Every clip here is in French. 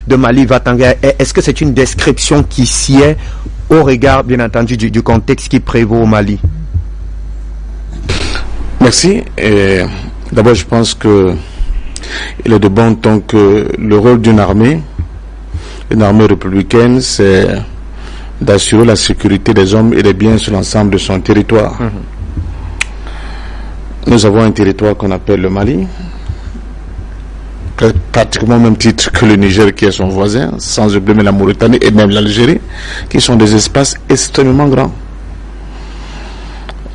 de Mali Vatanga, est-ce que c'est une description qui sied au regard, bien entendu, du contexte qui prévaut au Mali? Merci. D'abord, je pense que il est de bon ton que le rôle d'une armée républicaine, c'est d'assurer la sécurité des hommes et des biens sur l'ensemble de son territoire. Nous avons un territoire qu'on appelle le Mali, pratiquement au même titre que le Niger qui est son voisin, sans oublier la Mauritanie et même l'Algérie, qui sont des espaces extrêmement grands.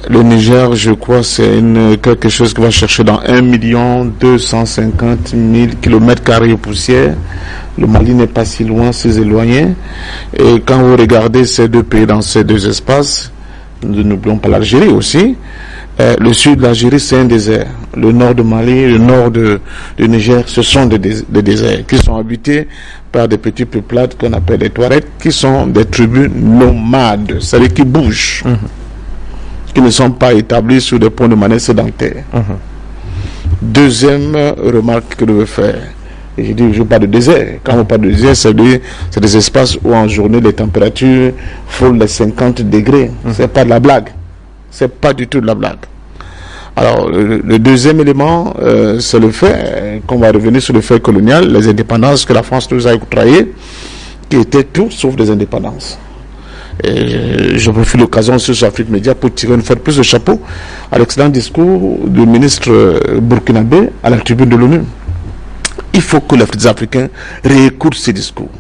Le Niger, je crois, c'est quelque chose qui va chercher dans 1 250 000 km² poussière. Le Mali n'est pas si loin, si éloigné. Et quand vous regardez ces deux pays dans ces deux espaces, nous n'oublions pas l'Algérie aussi. Le sud de l'Algérie, c'est un désert. Le nord de Mali, le nord du Niger, ce sont des déserts qui sont habités par des petits peuplades qu'on appelle les Touaregs, qui sont des tribus nomades, c'est-à-dire qui bougent, qui ne sont pas établis sur des points de manière sédentaire. Deuxième remarque que je veux faire, et je dis, je parle de désert. Quand on parle de désert, c'est des espaces où en journée les températures frôlent les 50 degrés. C'est pas de la blague. C'est pas du tout de la blague. Alors, le deuxième élément, c'est le fait qu'on va revenir sur le fait colonial, les indépendances que la France nous a octroyées, qui étaient tout sauf des indépendances. Et je profite l'occasion sur Afrique Média pour tirer une fois de plus le chapeau à l'excellent discours du ministre burkinabé à la tribune de l'ONU. Il faut que les Africains réécoutent ces discours.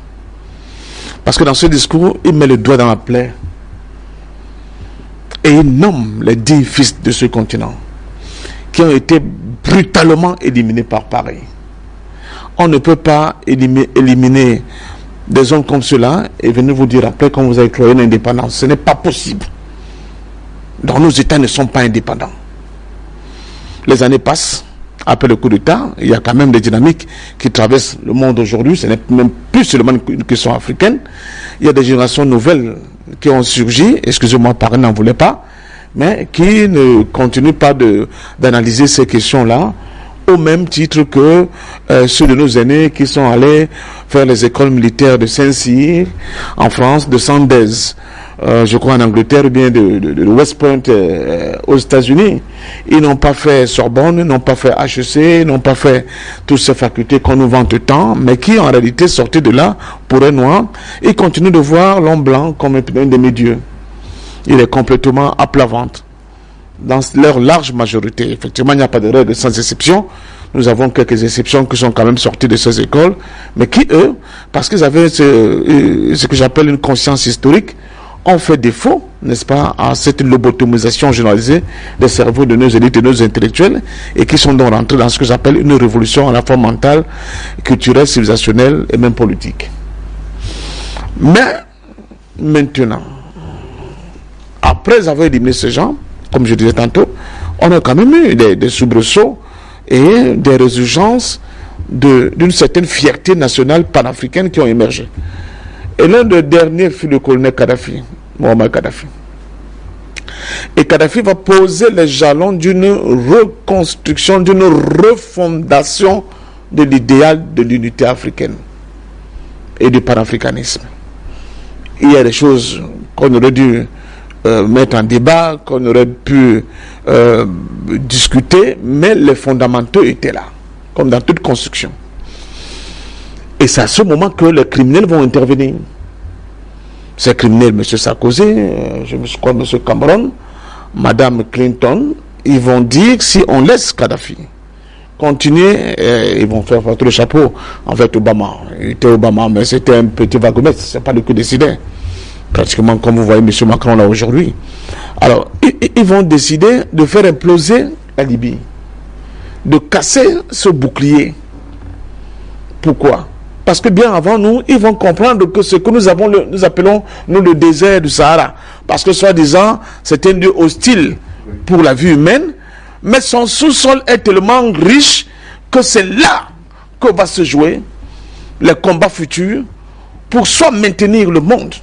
Parce que dans ce discours, il met le doigt dans la plaie et il nomme les 10 fils de ce continent qui ont été brutalement éliminés par Paris. On ne peut pas éliminer des zones comme cela et venir vous dire après quand vous avez créé une indépendance. Ce n'est pas possible. Donc nos États ne sont pas indépendants. Les années passent. Après le coup d'État, il y a quand même des dynamiques qui traversent le monde aujourd'hui. Ce n'est même plus seulement une question africaine. Il y a des générations nouvelles qui ont surgi, excusez-moi, Paris n'en voulait pas, mais qui ne continuent pas d'analyser ces questions-là au même titre que ceux de nos aînés qui sont allés faire les écoles militaires de Saint-Cyr en France, de Sandhurst, je crois en Angleterre, ou bien de West Point aux États-Unis. Ils n'ont pas fait Sorbonne, n'ont pas fait HEC, n'ont pas fait toutes ces facultés qu'on nous vante tant, mais qui en réalité sortaient de là pour un noir et continuent de voir l'homme blanc comme un demi-dieu. Il est complètement à plat ventre. Dans leur large majorité, effectivement, il n'y a pas de règle sans exception. Nous avons quelques exceptions qui sont quand même sorties de ces écoles, mais qui, eux, parce qu'ils avaient ce que j'appelle une conscience historique, ont fait défaut, n'est-ce pas, à cette lobotomisation généralisée des cerveaux de nos élites et de nos intellectuels, et qui sont donc rentrés dans ce que j'appelle une révolution à la fois mentale, culturelle, civilisationnelle et même politique. Mais, maintenant, après avoir éliminé ces gens, comme je disais tantôt, on a quand même eu des soubresauts et des résurgences d'une certaine fierté nationale panafricaine qui ont émergé. Et l'un des derniers fut le colonel Kadhafi, Mohamed Kadhafi. Et Kadhafi va poser les jalons d'une reconstruction, d'une refondation de l'idéal de l'unité africaine et du panafricanisme. Il y a des choses qu'on aurait dû mettre en débat, qu'on aurait pu discuter, mais les fondamentaux étaient là, comme dans toute construction. Et c'est à ce moment que les criminels vont intervenir. Ces criminels, M. Sarkozy, je crois M. Cameron, Mme Clinton, ils vont dire que si on laisse Kadhafi continuer, ils vont faire tout le chapeau. En fait, Obama, il était Obama, mais c'était un petit wagonnette, c'est pas lui qui décidait. Pratiquement comme vous voyez M. Macron là aujourd'hui. Alors, ils vont décider de faire imploser la Libye, de casser ce bouclier. Pourquoi? Parce que bien avant nous, ils vont comprendre que ce que nous appelons le désert du Sahara, parce que soi-disant, c'est un lieu hostile pour la vie humaine, mais son sous-sol est tellement riche que c'est là que va se jouer les combats futurs pour soit maintenir le monde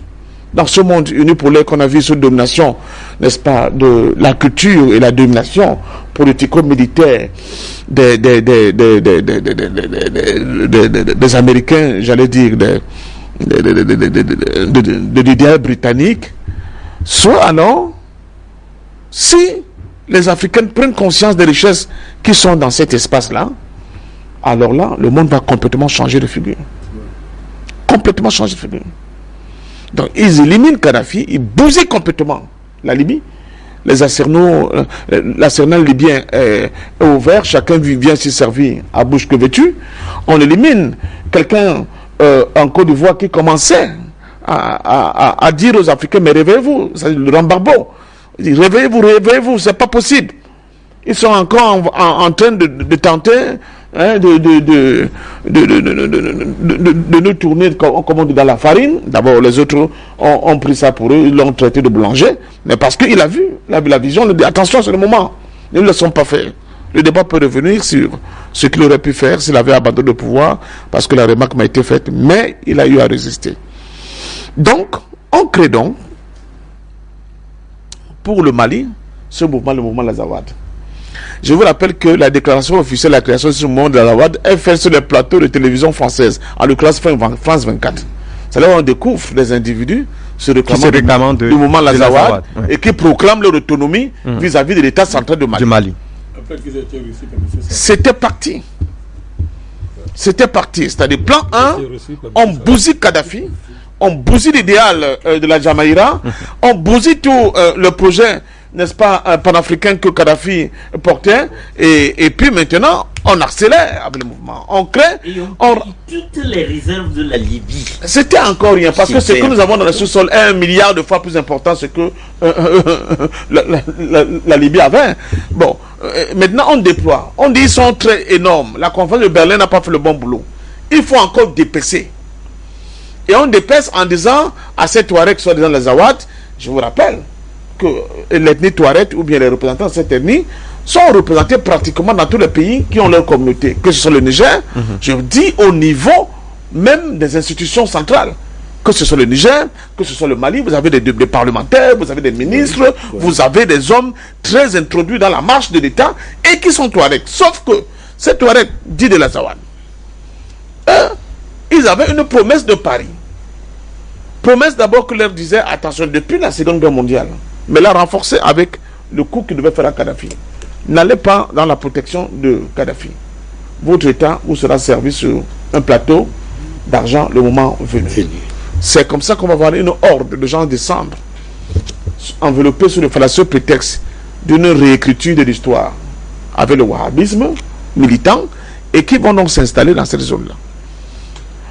dans ce monde unipolaire qu'on a vu sous domination, n'est-ce pas, de la culture et la domination politico-militaire des Américains, j'allais dire, de l'idéal britannique, soit alors, si les Africains prennent conscience des richesses qui sont dans cet espace-là, alors là, le monde va complètement changer de figure. Complètement changer de figure. Donc, ils éliminent Kadhafi, ils bousillent complètement la Libye. Les l'arsenal libyen est ouvert, chacun vient s'y servir à bouche que vêtue. On élimine quelqu'un en Côte d'Ivoire qui commençait à dire aux Africains, mais réveillez-vous, c'est le Rambarbo. Il dit, réveillez-vous, c'est pas possible. Ils sont encore en train de tenter de nous tourner comme on dit dans la farine. D'abord, les autres ont pris ça pour eux, ils l'ont traité de boulanger, mais parce qu'il a vu la vision, il a dit attention, c'est le moment, ne le laissons pas faire. Le débat peut revenir sur ce qu'il aurait pu faire s'il avait abandonné le pouvoir, parce que la remarque m'a été faite, mais il a eu à résister. Donc, on crée donc pour le Mali ce mouvement, le mouvement Lazawad. Je vous rappelle que la déclaration officielle de la création de ce mouvement de Lazawad est faite sur les plateaux de télévision française, en l'occurrence France 24. C'est là où on découvre des individus se réclamant du mouvement Lazawad et qui proclament leur autonomie vis-à-vis de l'État central de Mali. C'était parti. C'était parti. C'est-à-dire, plan 1, on bousille Kadhafi, on bousille l'idéal de la Jamaïra, on bousille tout le projet, n'est-ce pas, panafricain que Kadhafi portait, et puis maintenant, on accélère avec le mouvement. On crée... on toutes les réserves de la Libye. C'était encore rien, parce que ce que nous avons dans le sous-sol est 1 milliard de fois plus important que ce que la Libye avait. Bon, maintenant on déploie. On dit qu'ils sont très énormes. La conférence de Berlin n'a pas fait le bon boulot. Il faut encore dépêcher. Et on dépêche en disant à ces Touaregs, soit disant les Awad, je vous rappelle que l'ethnie Touareg ou bien les représentants de cette ethnie sont représentés pratiquement dans tous les pays qui ont leur communauté, que ce soit le Niger, je dis au niveau même des institutions centrales, que ce soit le Niger, que ce soit le Mali, vous avez des parlementaires, vous avez des ministres, vous avez des hommes très introduits dans la marche de l'État et qui sont Touaregs. Sauf que ces Touaregs dits de l'Azawad, ils avaient une promesse de Paris. Promesse d'abord que leur disait, attention, depuis la Seconde Guerre mondiale, mais la renforcer avec le coup qu'il devait faire à Kadhafi. N'allez pas dans la protection de Kadhafi. Votre État vous sera servi sur un plateau d'argent le moment venu. C'est comme ça qu'on va avoir une horde de gens descendre, enveloppés sous le fallacieux prétexte d'une réécriture de l'histoire avec le wahhabisme militant et qui vont donc s'installer dans cette zone-là.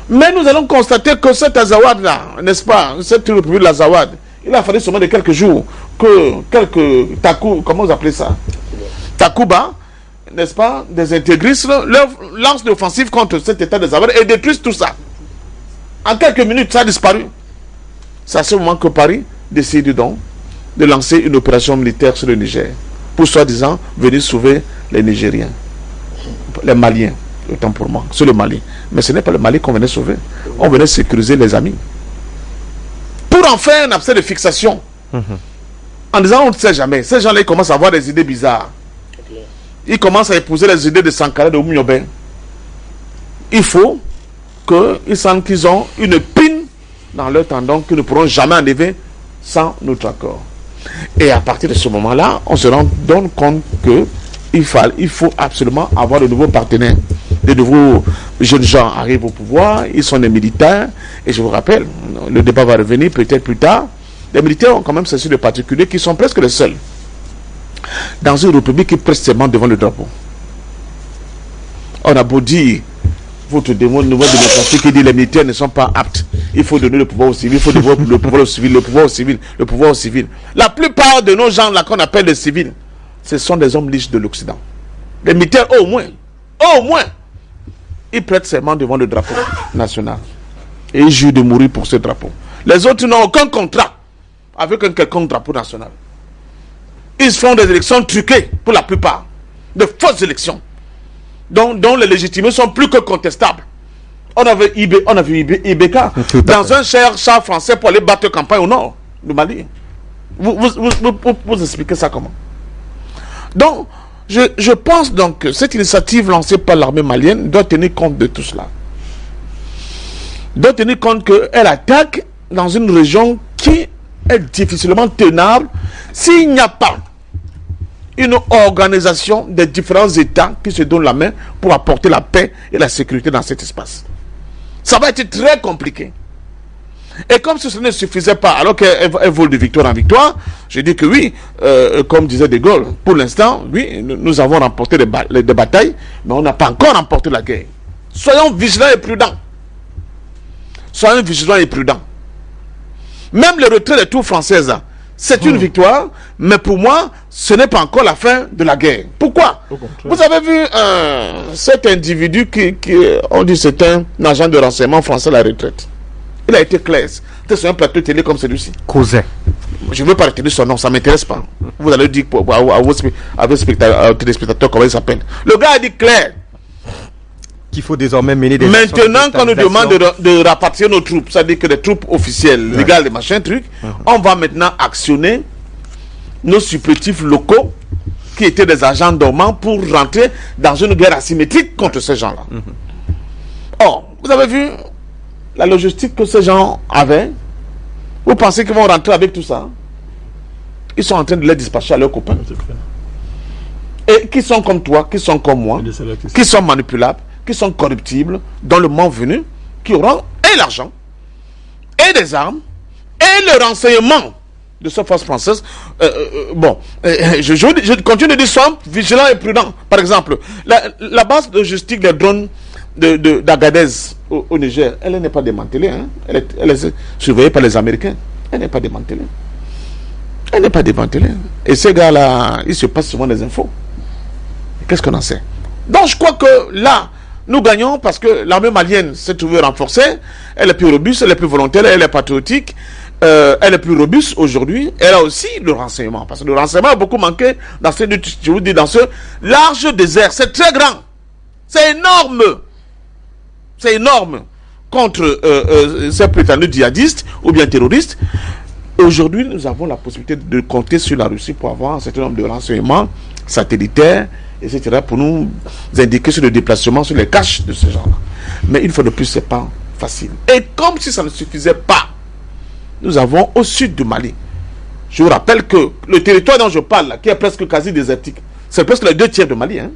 Mais nous allons constater que cet Azawad-là, n'est-ce pas, cette république de l'Azawad, il a fallu seulement de quelques jours que quelques comment vous appelez ça, Takuba, n'est-ce pas, des intégristes, leur lancent l'offensive contre cet état de Zawad et détruisent tout ça. En quelques minutes, ça a disparu. C'est à ce moment que Paris décide donc de lancer une opération militaire sur le Niger, pour soi-disant venir sauver les Nigériens, les Maliens, autant pour moi, sur le Mali. Mais ce n'est pas le Mali qu'on venait sauver. On venait sécuriser les amis. Pour en faire un abcès de fixation, en disant on ne sait jamais, ces gens-là ils commencent à avoir des idées bizarres. Ils commencent à épouser les idées de Sankara, de Oumyobé. Il faut qu'ils sentent qu'ils ont une pine dans leur tendon qu'ils ne pourront jamais enlever sans notre accord. Et à partir de ce moment-là, on se rend donc compte qu'il faut absolument avoir de nouveaux partenaires. De nouveaux jeunes gens arrivent au pouvoir, ils sont des militaires, et je vous rappelle, le débat va revenir peut-être plus tard, les militaires ont quand même ceci de particulier qui sont presque les seuls dans une république qui presse serment devant le drapeau. On a beau dire votre nouvelle démocratie qui dit les militaires ne sont pas aptes, il faut donner le pouvoir aux civils, il faut donner le pouvoir aux civils, le pouvoir aux civils, le pouvoir aux civils. La plupart de nos gens là qu'on appelle les civils, ce sont des hommes riches de l'Occident. Les militaires au moins, ils prêtent serment devant le drapeau national et ils jurent de mourir pour ce drapeau. Les autres n'ont aucun contrat avec un quelconque drapeau national. Ils font des élections truquées pour la plupart, de fausses élections dont les légitimés sont plus que contestables. On avait Ibeka dans un char français pour aller battre campagne au nord du Mali. Vous expliquez ça comment? Donc, je pense donc que cette initiative lancée par l'armée malienne doit tenir compte de tout cela. Doit tenir compte qu'elle attaque dans une région qui est difficilement tenable s'il n'y a pas une organisation des différents États qui se donnent la main pour apporter la paix et la sécurité dans cet espace. Ça va être très compliqué. Et comme ce ne suffisait pas, alors qu'elle vole de victoire en victoire, je dis que oui, comme disait De Gaulle, pour l'instant, oui, nous avons remporté des batailles, mais on n'a pas encore remporté la guerre. Soyons vigilants et prudents. Soyons vigilants et prudents. Même le retrait des troupes françaises, c'est une victoire, mais pour moi, ce n'est pas encore la fin de la guerre. Pourquoi? Vous avez vu cet individu qui on dit c'est un agent de renseignement français à la retraite. Il a été clair. C'était sur un plateau télé comme celui-ci. Causet. Je ne veux pas retenir son nom, ça ne m'intéresse pas. Vous allez dire à vos téléspectateurs comment il s'appelle. Le gars a dit clair qu'il faut désormais mener des maintenant qu'on nous demande de rapatrier nos troupes, c'est-à-dire que les troupes officielles, légales, les machins, trucs, on va maintenant actionner nos supplétifs locaux qui étaient des agents dormants pour rentrer dans une guerre asymétrique contre ces gens-là. Or, vous avez vu la logistique que ces gens avaient. Vous pensez qu'ils vont rentrer avec tout ça? Ils sont en train de les dispatcher à leurs copains. Et qui sont comme toi, qui sont comme moi, qui sont manipulables, qui sont corruptibles, dans le moment venu, qui auront et l'argent, et des armes, et le renseignement de cette force française. Je continue de dire, soyons vigilants et prudents. Par exemple, la base de logistique des drones d'Agadez au Niger, elle n'est pas démantelée. Hein? Elle est surveillée par les Américains. Elle n'est pas démantelée. Elle n'est pas démantelée. Et ces gars-là, ils se passent souvent des infos. Qu'est-ce qu'on en sait? Donc je crois que là, nous gagnons parce que l'armée malienne s'est trouvée renforcée. Elle est plus robuste, elle est plus volontaire, elle est patriotique. Elle est plus robuste aujourd'hui. Elle a aussi le renseignement. Parce que le renseignement a beaucoup manqué dans ce large désert. C'est très grand. C'est énorme. C'est énorme contre ces prétendus djihadistes ou bien terroristes. Aujourd'hui, nous avons la possibilité de compter sur la Russie pour avoir un certain nombre de renseignements satellitaires, etc., pour nous indiquer sur le déplacement, sur les caches de ces gens-là. Mais une fois de plus, ce n'est pas facile. Et comme si ça ne suffisait pas, nous avons au sud du Mali, je vous rappelle que le territoire dont je parle, là, qui est presque quasi désertique, c'est presque les 2 tiers du Mali. Hein?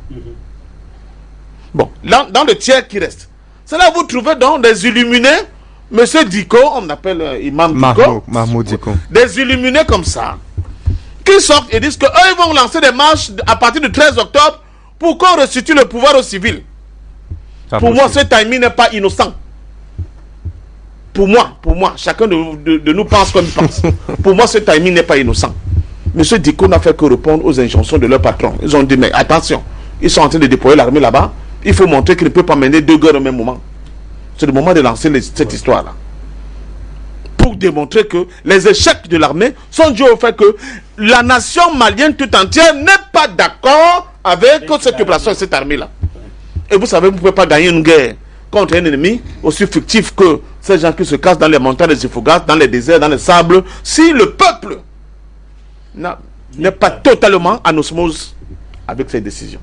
Bon, dans le tiers qui reste, c'est là où vous trouvez donc des illuminés, Monsieur Diko, on appelle Imam Diko, Mahmoud Diko, des illuminés comme ça, qui sortent et disent qu'eux ils vont lancer des marches à partir du 13 octobre pour qu'on restitue le pouvoir aux civils. Pour moi, ce timing n'est pas innocent. Pour moi, chacun de nous pense comme il pense. Pour moi, ce timing n'est pas innocent. Monsieur Diko n'a fait que répondre aux injonctions de leur patron. Ils ont dit, mais attention, ils sont en train de déployer l'armée là-bas. Il faut montrer qu'il ne peut pas mener 2 guerres au même moment. C'est le moment de lancer cette histoire-là. Pour démontrer que les échecs de l'armée sont dus au fait que la nation malienne tout entière n'est pas d'accord avec cette opération et cette armée-là. Et vous savez, vous ne pouvez pas gagner une guerre contre un ennemi aussi fictif que ces gens qui se cassent dans les montagnes des Ifogas, dans les déserts, dans les sables, si le peuple n'est pas totalement en osmose avec ces décisions.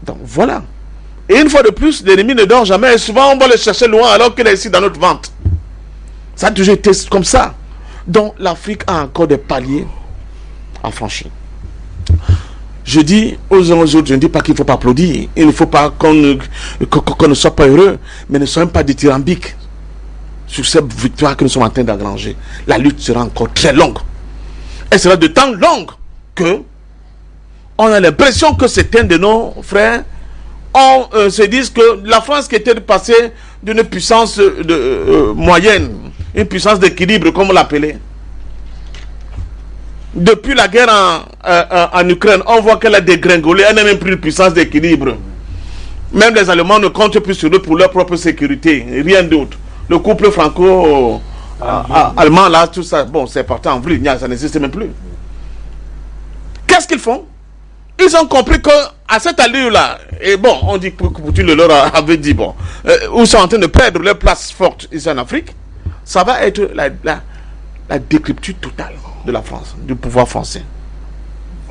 Donc voilà. Et une fois de plus, l'ennemi ne dort jamais. Et souvent, on va le chercher loin alors qu'il est ici dans notre ventre. Ça a toujours été comme ça. Donc l'Afrique a encore des paliers à franchir. Je dis aux uns aux autres, je ne dis pas qu'il ne faut pas applaudir. Il ne faut pas qu'on ne soit pas heureux. Mais ne soyons pas dithyrambiques sur cette victoire que nous sommes en train d'engranger. La lutte sera encore très longue. Elle sera de temps longue que on a l'impression que certains de nos frères se disent que la France qui était passée d'une puissance moyenne, une puissance d'équilibre comme on l'appelait, depuis la guerre en Ukraine, on voit qu'elle a dégringolé, elle n'a même plus de puissance d'équilibre. Même les Allemands ne comptent plus sur eux pour leur propre sécurité, rien d'autre. Le couple franco-allemand là, tout ça, bon, c'est parti en vrille, ça n'existe même plus. Qu'est-ce qu'ils font? Ils ont compris que à cette allure-là, et bon, on dit que Poutine leur avait dit, bon, ou sont en train de perdre leur place forte ici en Afrique, ça va être la décrépitude totale de la France, du pouvoir français.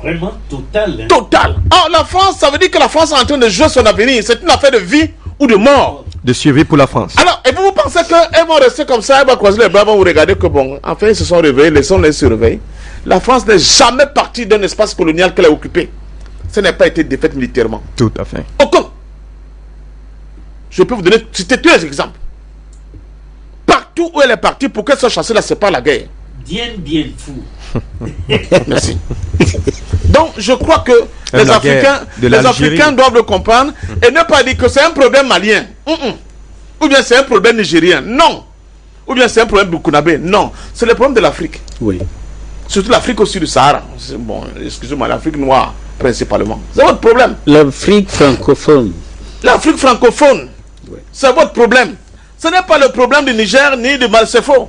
Vraiment total. Hein? Total. Ah, la France, ça veut dire que la France est en train de jouer son avenir. C'est une affaire de vie ou de mort. De survie pour la France. Alors, et vous pensez qu'elles vont rester comme ça, elles vont croiser les bras, vont vous regarder que bon, enfin ils se sont réveillés, laissons-les se réveiller. La France n'est jamais partie d'un espace colonial qu'elle a occupé. Ça n'a pas été défaite militairement. Tout à fait. Aucun. Je peux vous citer tous les exemples. Partout où elle est partie, pour qu'elle soit chassée, là, c'est pas la guerre. Bien fou. Merci. Donc, je crois que les Africains doivent le comprendre et ne pas dire que c'est un problème malien. Ou bien c'est un problème nigérien. Non. Ou bien c'est un problème burkinabé. Non. C'est le problème de l'Afrique. Oui. Surtout l'Afrique au sud du Sahara. Bon, excusez-moi, l'Afrique noire, principalement. C'est votre problème. L'Afrique francophone. L'Afrique francophone. Oui. C'est votre problème. Ce n'est pas le problème du Niger ni de Mali. C'est faux.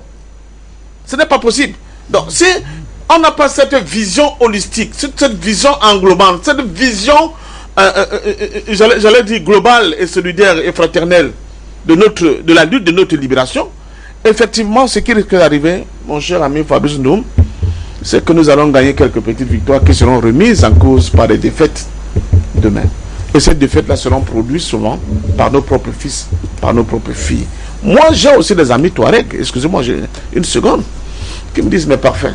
Ce n'est pas possible. Donc, si on n'a pas cette vision holistique, cette vision englobante, cette vision, j'allais dire globale et solidaire et fraternelle de la lutte de notre libération, effectivement, ce qui risque d'arriver, mon cher ami Fabrice Ndoum, c'est que nous allons gagner quelques petites victoires qui seront remises en cause par des défaites demain. Et ces défaites-là seront produites souvent par nos propres fils, par nos propres filles. Moi, j'ai aussi des amis Touareg, excusez-moi, j'ai une seconde, qui me disent, mais parfait.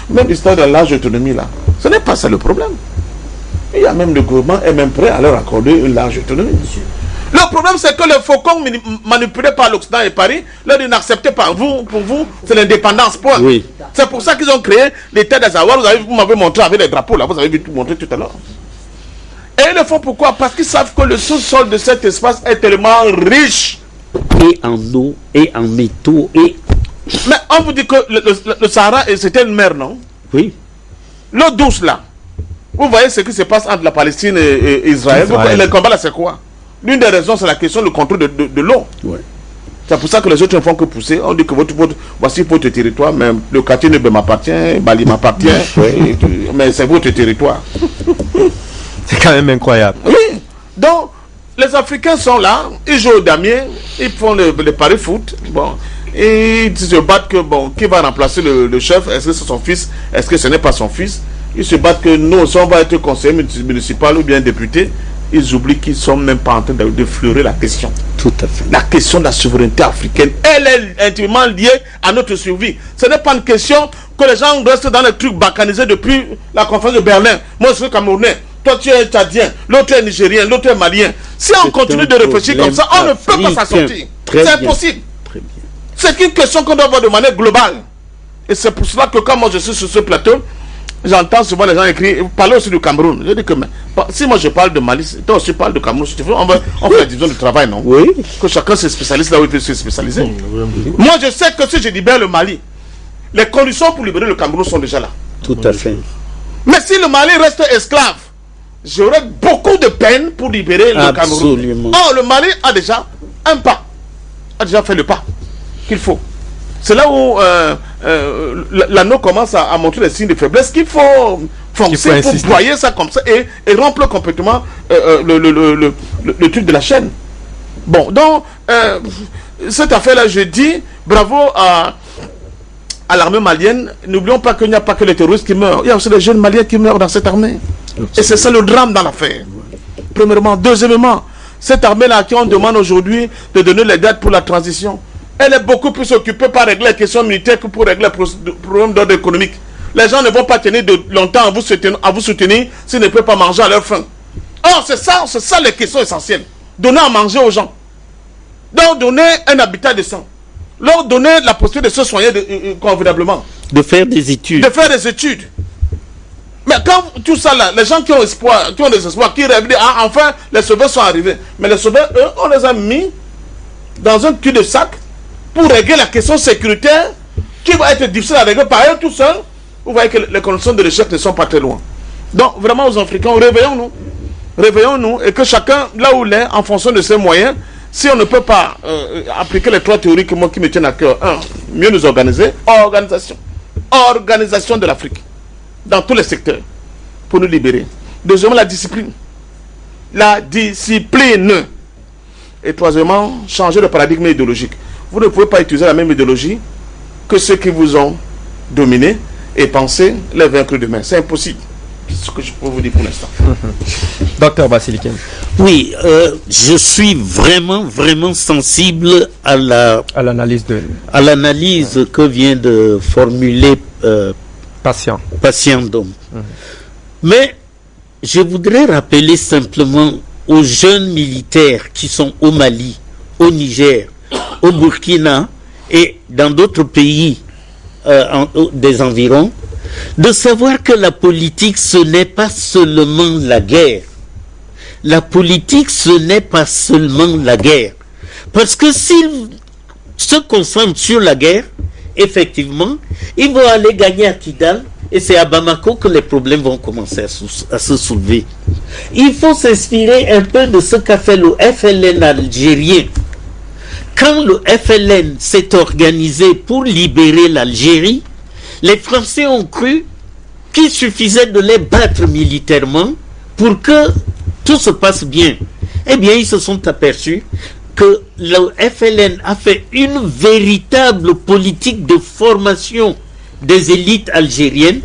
Même l'histoire de l'âge d'autonomie, là, ce n'est pas ça le problème. Il y a même le gouvernement est même prêt à leur accorder une large autonomie. Le problème, c'est que le faucon manipulé par l'Occident et Paris, leur dit n'acceptez pas. Pour vous, c'est l'indépendance, point. Oui. C'est pour ça qu'ils ont créé l'État d'Azawad. Vous m'avez montré avec les drapeaux, là, vous avez vu tout montrer tout à l'heure. Et ils le font pourquoi? Parce qu'ils savent que le sous-sol de cet espace est tellement riche. Et en eau, et en métaux, et... Mais on vous dit que le Sahara, c'était une mer, non? Oui. L'eau douce, là. Vous voyez ce qui se passe entre la Palestine et Israël. Le combat, là, c'est quoi? L'une des raisons, c'est la question du contrôle de l'eau. Ouais. C'est pour ça que les autres ne font que pousser. On dit que voici votre territoire, mais le quartier Nebe m'appartient, Bali m'appartient, mais c'est votre territoire. C'est quand même incroyable. Oui. Donc, les Africains sont là, ils jouent au damier, ils font le pari foot. Bon. Et ils se battent que, bon, qui va remplacer le chef? Est-ce que c'est son fils? Est-ce que ce n'est pas son fils? Ils se battent que nous, si on va être conseiller municipal ou bien député, ils oublient qu'ils ne sont même pas en train de fleurir la question. Tout à fait. La question de la souveraineté africaine, elle est intimement liée à notre survie. Ce n'est pas une question que les gens restent dans les trucs bacanisés depuis la conférence de Berlin. Moi, je suis camerounais. Toi, tu es tchadien. L'autre est nigérien. L'autre est malien. Si on continue de réfléchir comme ça, on ne peut pas s'en sortir. C'est impossible. C'est une question qu'on doit voir de manière globale. Et c'est pour cela que quand moi je suis sur ce plateau, j'entends souvent les gens écrire, parler aussi du Cameroun. Je dis que, mais, si moi je parle de Mali, toi aussi parles de Cameroun, on fait la division du travail, non? Oui. Que chacun se spécialise là où il peut se spécialiser. Moi je sais que si je libère le Mali, les conditions pour libérer le Cameroun sont déjà là. Tout à fait. Mais si le Mali reste esclave, j'aurais beaucoup de peine pour libérer le Cameroun. Absolument. Or, le Mali a déjà un pas, a déjà fait le pas qu'il faut. C'est là où l'anneau commence à montrer les signes de faiblesse qu'il faut foncer pour broyer ça comme ça et rompre complètement le truc de la chaîne. Bon, donc, cette affaire-là, je dis bravo à l'armée malienne. N'oublions pas qu'il n'y a pas que les terroristes qui meurent. Il y a aussi les jeunes maliens qui meurent dans cette armée. Et c'est ça le drame dans l'affaire. Premièrement. Deuxièmement, cette armée-là à qui on demande aujourd'hui de donner les dates pour la transition, elle est beaucoup plus occupée par régler les questions militaires que pour régler les problèmes d'ordre économique. Les gens ne vont pas tenir longtemps à vous soutenir s'ils ne peuvent pas manger à leur faim. Or, c'est ça les questions essentielles. Donner à manger aux gens. Donc, donner un habitat décent. Leur donner la possibilité de se soigner convenablement. De faire des études. De faire des études. Mais quand tout ça là, les gens qui ont espoir, qui ont des espoirs, qui rêvent, enfin, les sauveurs sont arrivés. Mais les sauveurs, eux, on les a mis dans un cul de sac pour régler la question sécuritaire qui va être difficile à régler par eux tout seuls. Vous voyez que les conditions de recherche ne sont pas très loin. Donc, vraiment, aux Africains, réveillons-nous. Réveillons-nous et que chacun, là où il est, en fonction de ses moyens, si on ne peut pas appliquer les trois théories que moi qui me tiennent à cœur, un, mieux nous organiser, organisation de l'Afrique, dans tous les secteurs, pour nous libérer. Deuxièmement, la discipline. La discipline. Et troisièmement, changer de paradigme idéologique. Vous ne pouvez pas utiliser la même idéologie que ceux qui vous ont dominé et penser les vaincre demain. C'est impossible. C'est ce que je peux vous dire pour l'instant. Docteur Bassiliken. Oui, je suis vraiment sensible à l'analyse que vient de formuler Patient Dom. Mais je voudrais rappeler simplement aux jeunes militaires qui sont au Mali, au Niger, au Burkina et dans d'autres pays des environs, de savoir que la politique, ce n'est pas seulement la guerre. La politique, ce n'est pas seulement la guerre. Parce que s'ils se concentrent sur la guerre, effectivement, ils vont aller gagner à Kidal, et c'est à Bamako que les problèmes vont commencer à se soulever. Il faut s'inspirer un peu de ce qu'a fait le FLN algérien. Quand le FLN s'est organisé pour libérer l'Algérie, les Français ont cru qu'il suffisait de les battre militairement pour que tout se passe bien. Eh bien, ils se sont aperçus que le FLN a fait une véritable politique de formation des élites algériennes,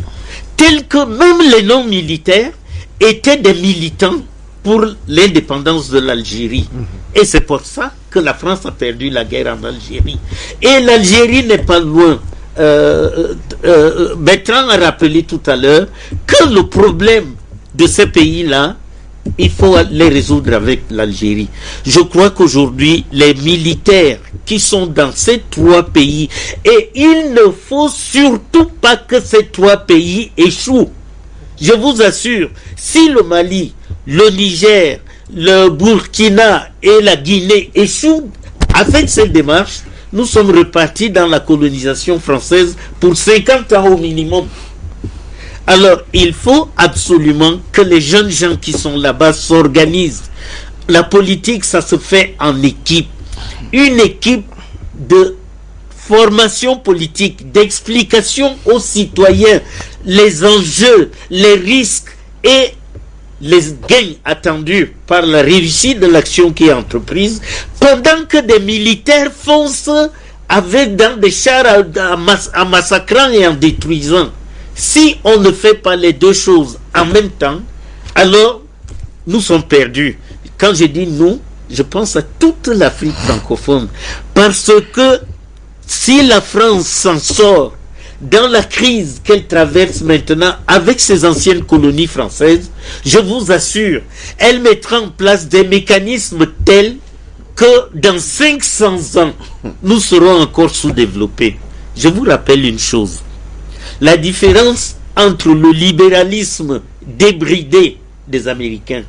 telles que même les non-militaires étaient des militants pour l'indépendance de l'Algérie. Et c'est pour ça que la France a perdu la guerre en Algérie. Et l'Algérie n'est pas loin. Bertrand a rappelé tout à l'heure que le problème de ces pays-là, il faut les résoudre avec l'Algérie. Je crois qu'aujourd'hui, les militaires qui sont dans ces trois pays, et il ne faut surtout pas que ces trois pays échouent. Je vous assure, si le Mali, le Niger, le Burkina et la Guinée échouent avec cette démarche, nous sommes repartis dans la colonisation française pour 50 ans au minimum. Alors, il faut absolument que les jeunes gens qui sont là-bas s'organisent. La politique, ça se fait en équipe. Une équipe de formation politique, d'explication aux citoyens, les enjeux, les risques et les gains attendus par la réussite de l'action qui est entreprise, pendant que des militaires foncent dans des chars en massacrant et en détruisant. Si on ne fait pas les deux choses en même temps, alors nous sommes perdus. Quand je dis nous, je pense à toute l'Afrique francophone. Parce que si la France s'en sort dans la crise qu'elle traverse maintenant avec ses anciennes colonies françaises, je vous assure, elle mettra en place des mécanismes tels que dans 500 ans, nous serons encore sous-développés. Je vous rappelle une chose. La différence entre le libéralisme débridé des Américains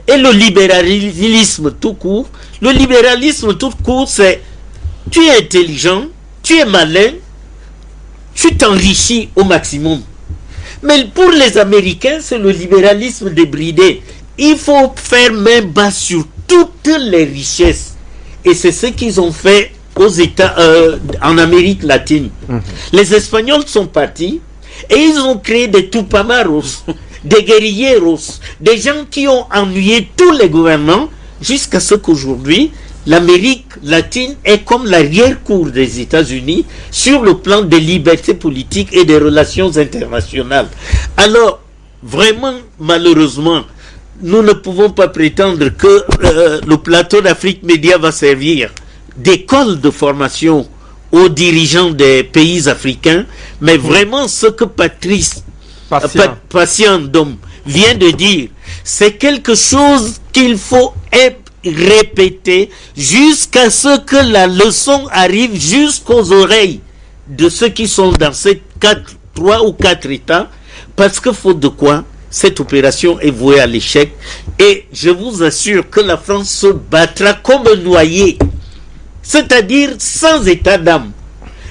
et le libéralisme tout court, le libéralisme tout court, c'est tu es intelligent, tu es malin, tu t'enrichis au maximum. Mais pour les Américains, c'est le libéralisme débridé. Il faut faire main basse sur toutes les richesses. Et c'est ce qu'ils ont fait aux États, en Amérique latine. Les Espagnols sont partis et ils ont créé des tupamaros, des guerrilleros, des gens qui ont ennuyé tous les gouvernants jusqu'à ce qu'aujourd'hui, l'Amérique latine est comme l'arrière-cour des États-Unis sur le plan des libertés politiques et des relations internationales. Alors, vraiment, malheureusement, nous ne pouvons pas prétendre que le plateau d'Afrique Média va servir d'école de formation aux dirigeants des pays africains, mais vraiment ce que Patient Dom vient de dire, c'est quelque chose qu'il faut répéter jusqu'à ce que la leçon arrive jusqu'aux oreilles de ceux qui sont dans ces 3 ou 4 États, parce que faute de quoi, cette opération est vouée à l'échec. Et je vous assure que la France se battra comme noyée, c'est-à-dire sans état d'âme,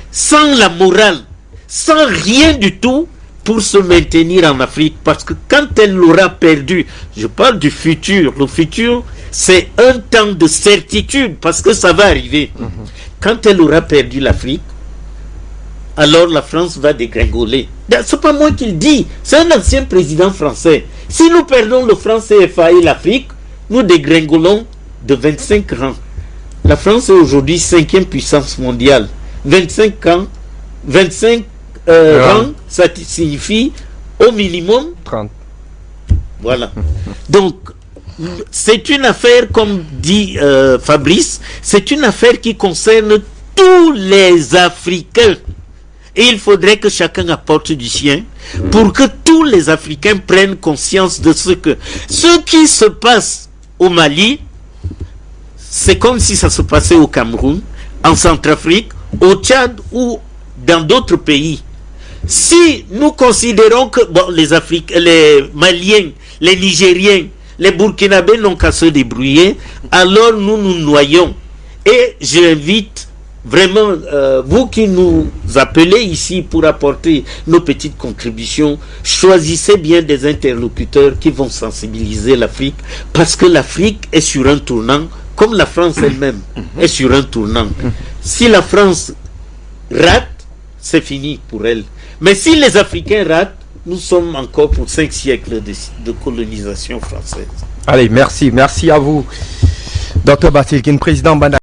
sans la morale, sans rien du tout pour se maintenir en Afrique. Parce que quand elle l'aura perdu, je parle du futur, le futur c'est un temps de certitude parce que ça va arriver. Quand elle aura perdu l'Afrique, alors la France va dégringoler. C'est pas moi qui le dis, c'est un ancien président français. Si nous perdons le franc CFA et l'Afrique, nous dégringolons de 25 rangs. La France est aujourd'hui 5e puissance mondiale. 25 rangs, ça signifie au minimum 30. Voilà. Donc, c'est une affaire, comme dit Fabrice, c'est une affaire qui concerne tous les Africains. Et il faudrait que chacun apporte du sien pour que tous les Africains prennent conscience de ce qui se passe au Mali, c'est comme si ça se passait au Cameroun, en Centrafrique, au Tchad ou dans d'autres pays. Si nous considérons que les Maliens, les Nigériens, les Burkinabés n'ont qu'à se débrouiller, alors nous nous noyons. Et j'invite vraiment, vous qui nous appelez ici pour apporter nos petites contributions, choisissez bien des interlocuteurs qui vont sensibiliser l'Afrique, parce que l'Afrique est sur un tournant, comme la France elle-même est sur un tournant. Si la France rate, c'est fini pour elle. Mais si les Africains ratent, nous sommes encore pour 5 siècles de colonisation française. Allez, merci à vous. Dr Basilkin, président Banda.